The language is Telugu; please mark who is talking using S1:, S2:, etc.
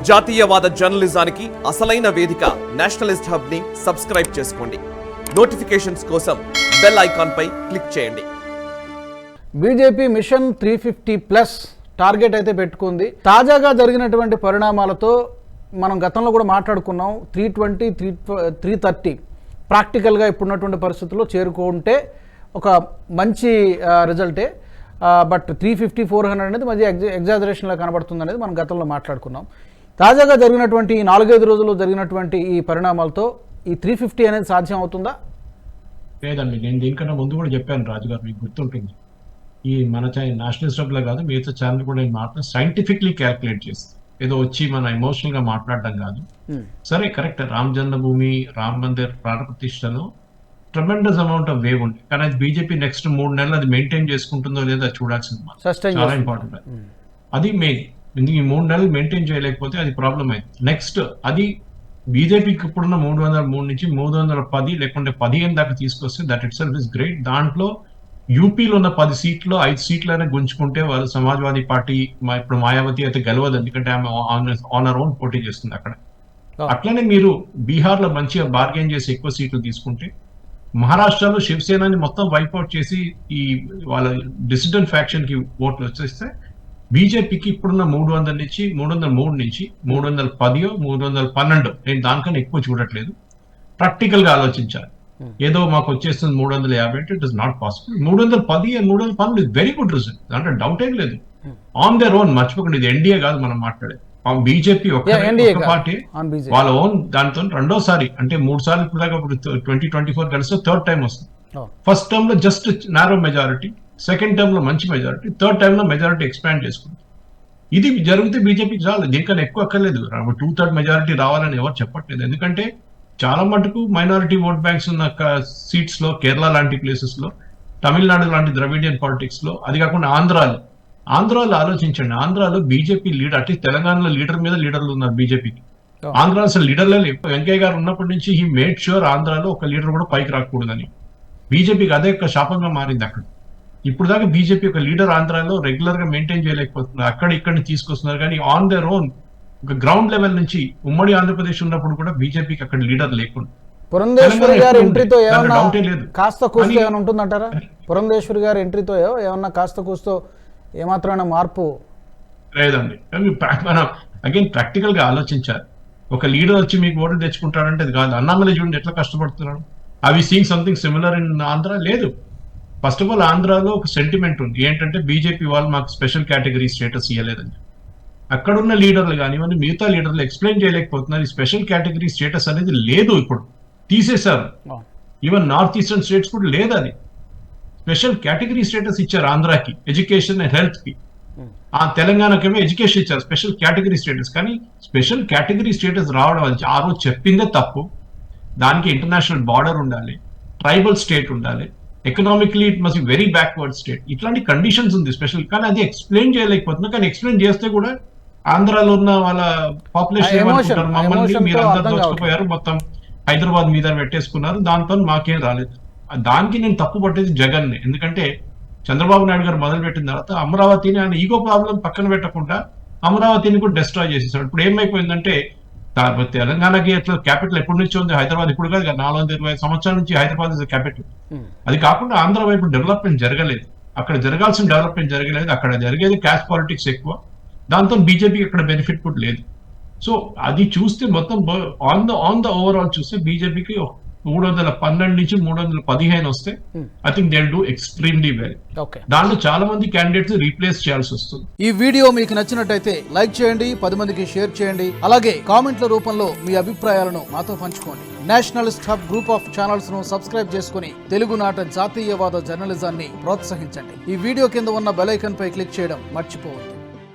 S1: జాతీయవాద జర్నలిజానికి అసలైన వేదిక నేషనలిస్ట్ హబ్ ని సబ్స్క్రైబ్ చేసుకోండి. నోటిఫికేషన్స్ కోసం బెల్ ఐకాన్ పై క్లిక్ చేయండి.
S2: బీజేపీ మిషన్ 350+ టార్గెట్ అయితే పెట్టుకుంది. తాజాగా జరిగినటువంటి పరిణామాలతో మనం గతంలో కూడా మాట్లాడుకున్నాం. 320, 330 ప్రాక్టికల్గా ఇప్పుడున్నటువంటి పరిస్థితుల్లో చేరుకుంటే ఒక మంచి రిజల్టే. బట్ 350, 400 అనేది మంచి ఎగ్జాజరేషన్లా కనబడుతుంది అనేది మనం గతంలో మాట్లాడుకున్నాం. తాజాగా జరిగినటువంటి 4-5 రోజుల్లో జరిగినటువంటి ఈ పరిణామాలతో ఈ 350 అనేది సాధ్యం అవుతుందా?
S3: లేదండి, నేను దీనికన్నా ముందు కూడా చెప్పాను రాజు గారు, మీకు గుర్తుంటుంది. ఈ మన నేషనల్ స్టబ్లో కాదు, మిగతా ఛానల్ కూడా నేను మాట్లాడి సైంటిఫిక్లీ క్యాల్కులేట్ చేస్తాను. ఏదో వచ్చి మన ఎమోషనల్ గా మాట్లాడడం కాదు. సరే, కరెక్ట్, రామ్ జన్మభూమి, రామ్ మందిర్ ప్రాణ ప్రతిష్టలో ట్రెమెండస్ అమౌంట్ ఆఫ్ వేవ్ ఉంది. కానీ అది బీజేపీ నెక్స్ట్ 3 నెలలు అది మెయింటైన్ చేసుకుంటుందో లేదో అది చూడాల్సింది. చాలా ఇంపార్టెంట్. అది మెయిన్. ఎందుకు ఈ 3 నెలలు మెయింటైన్ చేయలేకపోతే అది ప్రాబ్లం అయింది. నెక్స్ట్ అది బీజేపీకి ఇప్పుడున్న 303 నుంచి 310 లేకుంటే 15 దాకా తీసుకొస్తే that it self is great. దాంట్లో యూపీలో ఉన్న 10 సీట్లు 5 సీట్లనే గుంజుకుంటే వాళ్ళు సమాజ్వాదీ పార్టీ ఇప్పుడు మాయావతి అయితే గెలవదు, ఎందుకంటే ఆమె ఆన్ అవర్ ఓన్ పోటీ చేస్తుంది అక్కడ. అట్లనే మీరు బీహార్ లో మంచిగా బార్గెన్ చేసి ఎక్కువ సీట్లు తీసుకుంటే, మహారాష్ట్రలో శివసేనని మొత్తం వైప్అవుట్ చేసి ఈ వాళ్ళ డిసిడెంట్ ఫ్యాక్షన్ కి ఓట్లు వచ్చేస్తే బీజేపీకి ఇప్పుడున్న 300 నుంచి 303 నుంచి 310, 312 నేను దానికన్నా ఎక్కువ చూడట్లేదు. ప్రాక్టికల్ గా ఆలోచించాలి. ఏదో మాకు వచ్చేస్తుంది 350 అంటే it is not possible. 310 and 312 is very good result, దాంట్లో డౌట్ ఏం లేదు. ఆన్ దేర్ ఓన్, మర్చిపోకండి, ఇది ఎన్డీఏ కాదు మనం మాట్లాడేది. బీజేపీ ఒక పార్టీ వాళ్ళ ఓన్ దాంతో రెండోసారి అంటే 3 సార్లు ఇప్పుడు దాకా 2024 కలిస్తే 3rd టైం వస్తుంది. ఫస్ట్ టర్మ్ లో just narrow majority, second term లో మంచి మెజారిటీ, 3rd టైమ్ లో మెజారిటీ ఎక్స్పాండ్ చేసుకుంది. ఇది జరిగితే బీజేపీకి చాలు, దీనికన్నా ఎక్కువ అక్కర్లేదు. 2/3 మెజారిటీ రావాలని ఎవరు చెప్పట్లేదు. ఎందుకంటే చాలా మటుకు మైనారిటీ ఓట్ బ్యాంక్స్ ఉన్న సీట్స్ లో, కేరళ లాంటి ప్లేసెస్ లో, తమిళనాడు లాంటి ద్రవిడియన్ పాలిటిక్స్ లో, అది కాకుండా ఆంధ్రాలో ఆలోచించండి. ఆంధ్రాలో బీజేపీ లీడర్, అంటే తెలంగాణలో లీడర్ మీద లీడర్లు ఉన్నారు బీజేపీకి. ఆంధ్ర అసలు లీడర్లే లేవు. వెంకయ్య గారు ఉన్నప్పటి నుంచి హీ మేడ్ ష్యూర్ ఆంధ్రాలో ఒక లీడర్ కూడా పైకి రాకూడదని. బీజేపీకి అదే ఒక శాపంగా మారింది అక్కడ. ఇప్పుడు దాకా బీజేపీ ఒక లీడర్ ఆంధ్రాలో రెగ్యులర్ గా మెయింటైన్ చేయలేకపోతున్నారు. అక్కడ ఇక్కడిని తీసుకొస్తున్నారు. కానీ ఆన్ దేర్ ఓన్ ఒక గ్రౌండ్ లెవెల్ నుంచి ఉమ్మడి ఆంధ్రప్రదేశ్ ఉన్నప్పుడు కూడా బీజేపీకి అక్కడ లీడర్ లేకుండా.
S2: పురంధేశ్వరి గారి ఎంట్రీతో ఏమన్నా కాస్త కూస్తో ఏమైనా ఉంటుందంటారా? పురంధేశ్వరి గారి ఎంట్రీతో ఏమన్నా కాస్త కూస్తో ఏమాత్రమైన మార్పు
S3: లేదండి. అగైన్ ప్రాక్టికల్ గా ఆలోచించారు. ఒక లీడర్ వచ్చి మీకు ఓట్లు తెచ్చుకుంటాడంటే అది కాదు. అన్నామలై చూడండి ఎట్లా కష్టపడుతున్నాడు. అవి seeing something similar in Andhra? లేదు. ఫస్ట్ ఆఫ్ ఆల్ ఆంధ్రాలో ఒక సెంటిమెంట్ ఉంది ఏంటంటే బీజేపీ వాళ్ళు మాకు స్పెషల్ కేటగిరీ స్టేటస్ ఇవ్వలేదని. అక్కడున్న లీడర్లు కానివ్వండి, మిగతా లీడర్లు ఎక్స్ప్లెయిన్ చేయలేకపోతున్నారు. ఈ స్పెషల్ కేటగిరీ స్టేటస్ అనేది లేదు, ఇప్పుడు తీసేశారు. ఈవెన్ నార్త్ ఈస్టర్న్ స్టేట్స్ కూడా లేదు. అది స్పెషల్ కేటగిరీ స్టేటస్ ఇచ్చారు ఆంధ్రాకి, ఎడ్యుకేషన్ అండ్ హెల్త్ కి. ఆ తెలంగాణకేమో ఎడ్యుకేషన్ ఇచ్చారు, స్పెషల్ కేటగిరీ స్టేటస్. కానీ స్పెషల్ కేటగిరీ స్టేటస్ రావడం అది ఆ రోజు చెప్పిందే తప్పు. దానికి ఇంటర్నేషనల్ బార్డర్ ఉండాలి, ట్రైబల్ స్టేట్ ఉండాలి, economically it must be very backward state, ఇట్లాంటి కండిషన్స్ ఉంది స్పెషల్. కానీ అది ఎక్స్ప్లెయిన్ చేయలేకపోతున్నా. కానీ ఎక్స్ప్లెయిన్ చేస్తే కూడా ఆంధ్రాలో ఉన్న వాళ్ళ పాపులేషన్ ఏమనుకుంటారు, మమ్మల్ని మీరు అందరూ దోచుకుపోయారు, మొత్తం హైదరాబాద్ మీద పెట్టేసుకున్నారు, దాంతో మాకేం రాలేదు. దానికి నేను తప్పు పట్టేది జగన్. ఎందుకంటే చంద్రబాబు నాయుడు గారు మొదలుపెట్టిన తర్వాత అమరావతిని ఆయన ఈగో ప్రాబ్లం పక్కన పెట్టకుండా అమరావతిని కూడా డిస్ట్రాయ్ చేసేసాడు. ఇప్పుడు ఏమైపోయిందంటే తెలంగాణకి ఎట్లా క్యాపిటల్ ఎప్పటి నుంచి ఉంది, హైదరాబాద్ ఇప్పుడు కాదు, 425 సంవత్సరాల నుంచి హైదరాబాద్ ఇస్ క్యాపిటల్. అది కాకుండా ఆంధ్ర వైపు డెవలప్మెంట్ జరగలేదు, అక్కడ జరగాల్సిన డెవలప్మెంట్ జరగలేదు. అక్కడ జరిగేది క్యాస్ట్ పాలిటిక్స్ ఎక్కువ, దాంతో బీజేపీకి అక్కడ బెనిఫిట్ కూడా లేదు. సో అది చూస్తే మొత్తం ఆన్ ద ఓవరాల్ చూస్తే బీజేపీకి 312 నుంచి 315 వస్తే I think they will do extremely well. దాంట్లో చాలా మంది క్యాండిడేట్స్ రీప్లేస్ చేయాల్సి వస్తుంది.
S2: ఈ వీడియో మీకు నచ్చినట్టయితే లైక్ చేయండి, 10 మందికి షేర్ చేయండి. అలాగే కామెంట్ల రూపంలో మీ అభిప్రాయాలను మాతో పంచుకోండి. Nationalist hub group of channels ను సబ్స్క్రైబ్ చేసుకుని తెలుగునాట జాతీయవాద జర్నలిజాన్ని ప్రోత్సహించండి. ఈ వీడియో కింద ఉన్న బెల్ ఐకాన్ పై క్లిక్ చేయడం మర్చిపోవద్దు.